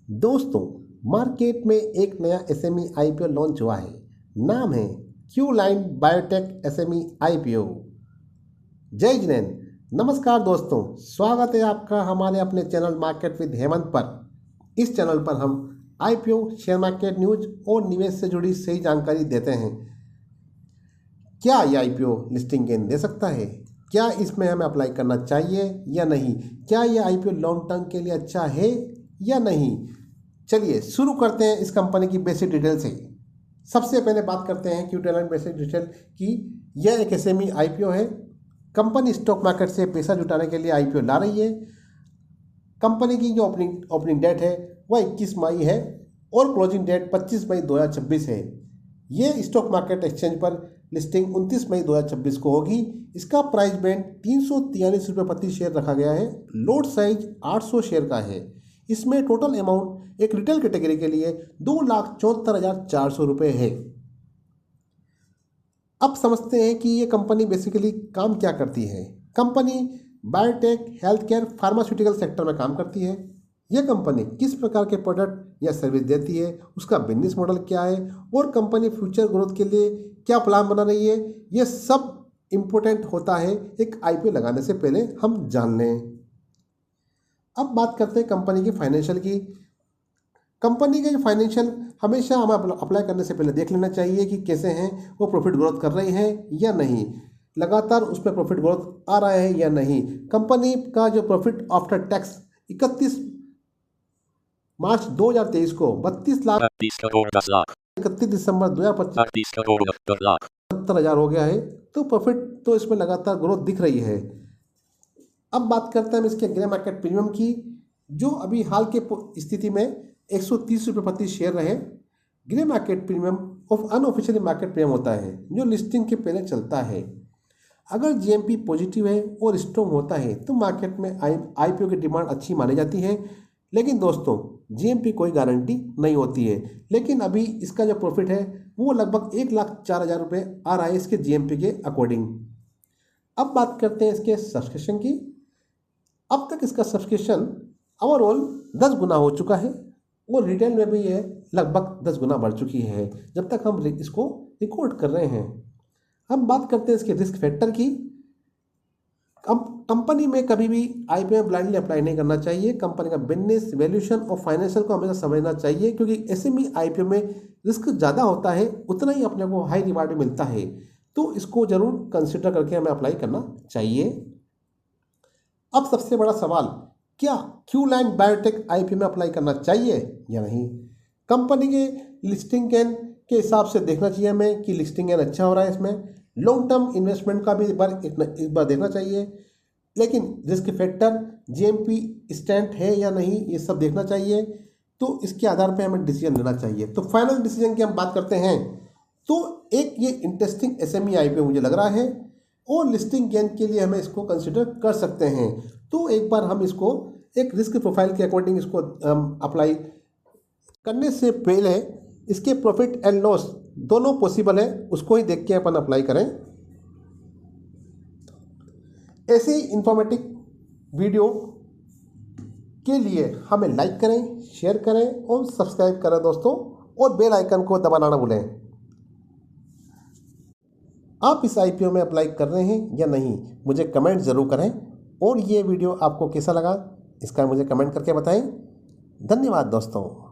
दोस्तों, मार्केट में एक नया एसएमई आईपीओ लॉन्च हुआ है। नाम है क्यूलाइन बायोटेक एसएमई आईपीओ। जय जिनेन। नमस्कार दोस्तों, स्वागत है आपका हमारे अपने चैनल मार्केट विद हेमंत पर। इस चैनल पर हम आईपीओ, शेयर मार्केट न्यूज और निवेश से जुड़ी सही जानकारी देते हैं। क्या ये आईपीओ लिस्टिंग गेन दे सकता है? क्या इसमें हमें अप्लाई करना चाहिए या नहीं? क्या ये आईपीओ लॉन्ग टर्म के लिए अच्छा है या नहीं? चलिए शुरू करते हैं इस कंपनी की बेसिक डिटेल से। सबसे पहले बात करते हैं क्यूलाइन बेसिक डिटेल की। यह एक एसएमई आईपीओ है। कंपनी स्टॉक मार्केट से पैसा जुटाने के लिए आईपीओ ला रही है। कंपनी की जो ओपनिंग डेट है वह 21 मई है और क्लोजिंग डेट 25 मई 2026 है। ये स्टॉक मार्केट एक्सचेंज पर लिस्टिंग 29 मई 2026 को होगी। इसका प्राइस बैंड 343 रुपये प्रति शेयर रखा गया है। लोट साइज 800 शेयर का है। इसमें टोटल अमाउंट एक रिटेल कैटेगरी के लिए 2,74,400 रुपये है। अब समझते हैं कि ये कंपनी बेसिकली काम क्या करती है। Company biotech, health care, pharmaceutical sector में काम करती है। यह कंपनी किस प्रकार के प्रोडक्ट या सर्विस देती है, उसका बिजनेस मॉडल क्या है और कंपनी फ्यूचर ग्रोथ के लिए क्या प्लान बना रही है, यह सब इम्पोर्टेंट होता है एक आईपीओ लगाने से पहले हम जान लें। अब बात करते हैं कंपनी की फाइनेंशियल की। कंपनी के जो फाइनेंशियल हमेशा हमें अप्लाई करने से पहले देख लेना चाहिए कि कैसे हैं, वो प्रॉफिट ग्रोथ कर रही हैं या नहीं, लगातार उस पर प्रॉफिट ग्रोथ आ रहा है या नहीं। कंपनी का जो प्रॉफिट आफ्टर टैक्स 31 मार्च 2023 को 31 दिसंबर 2025 70,000 हो गया है। तो प्रॉफिट तो इसमें लगातार ग्रोथ दिख रही है। अब बात करते हैं इसके ग्रे मार्केट प्रीमियम की, जो अभी हाल के स्थिति में 130 रुपये प्रति शेयर रहे। Grey market premium of unofficially market premium होता है जो लिस्टिंग के पहले चलता है। अगर जीएमपी पॉजिटिव है और स्ट्रॉन्ग होता है तो मार्केट में आईपीओ की डिमांड अच्छी मानी जाती है। लेकिन दोस्तों, जीएमपी कोई गारंटी नहीं होती है। लेकिन अभी इसका जो प्रॉफिट है वो लगभग 1,04,000 रुपये आ रहा है इसके जीएमपी के अकॉर्डिंग। अब बात करते हैं इसके सब्सक्रिप्शन की। अब तक इसका सब्सक्रिप्शन ओवरऑल 10 गुना हो चुका है और रिटेल में भी ये लगभग 10 गुना बढ़ चुकी है जब तक हम इसको रिकॉर्ड कर रहे हैं। हम बात करते हैं इसके रिस्क फैक्टर की। अब कंपनी में कभी भी आईपीओ ब्लाइंडली अप्लाई नहीं करना चाहिए। कंपनी का बिजनेस, वैल्यूएशन और फाइनेंशियल को हमेशा समझना चाहिए, क्योंकि एसएमई आईपीओ में रिस्क ज़्यादा होता है, उतना ही अपने को हाई रिवार्ड मिलता है। तो इसको जरूर कंसिडर करके हमें अप्लाई करना चाहिए। अब सबसे बड़ा सवाल, क्या क्यूलाइन बायोटेक आईपीओ में अप्लाई करना चाहिए या नहीं? कंपनी के लिस्टिंग गेन के हिसाब से देखना चाहिए हमें कि लिस्टिंग गेन अच्छा हो रहा है। इसमें लॉन्ग टर्म इन्वेस्टमेंट का भी एक बार देखना चाहिए। लेकिन रिस्क फैक्टर, जीएमपी स्टैंड है या नहीं, ये सब देखना चाहिए। तो इसके आधार पर हमें डिसीजन लेना चाहिए। तो फाइनल डिसीजन की हम बात करते हैं तो एक ये इंटरेस्टिंग एसएमई आईपीओ मुझे लग रहा है और लिस्टिंग गेन के लिए हमें इसको कंसिडर कर सकते हैं। तो एक बार हम इसको एक रिस्क प्रोफाइल के अकॉर्डिंग इसको अप्लाई करने से पहले इसके प्रॉफिट एंड लॉस दोनों पॉसिबल है, उसको ही देख के अपन अप्लाई करें। ऐसे ही इंफॉर्मेटिव वीडियो के लिए हमें लाइक करें, शेयर करें और सब्सक्राइब करें दोस्तों, और बेल आइकन को दबाना ना भूलें। आप इस आईपीओ में अप्लाई कर रहे हैं या नहीं, मुझे कमेंट ज़रूर करें। और ये वीडियो आपको कैसा लगा इसका मुझे कमेंट करके बताएं। धन्यवाद दोस्तों।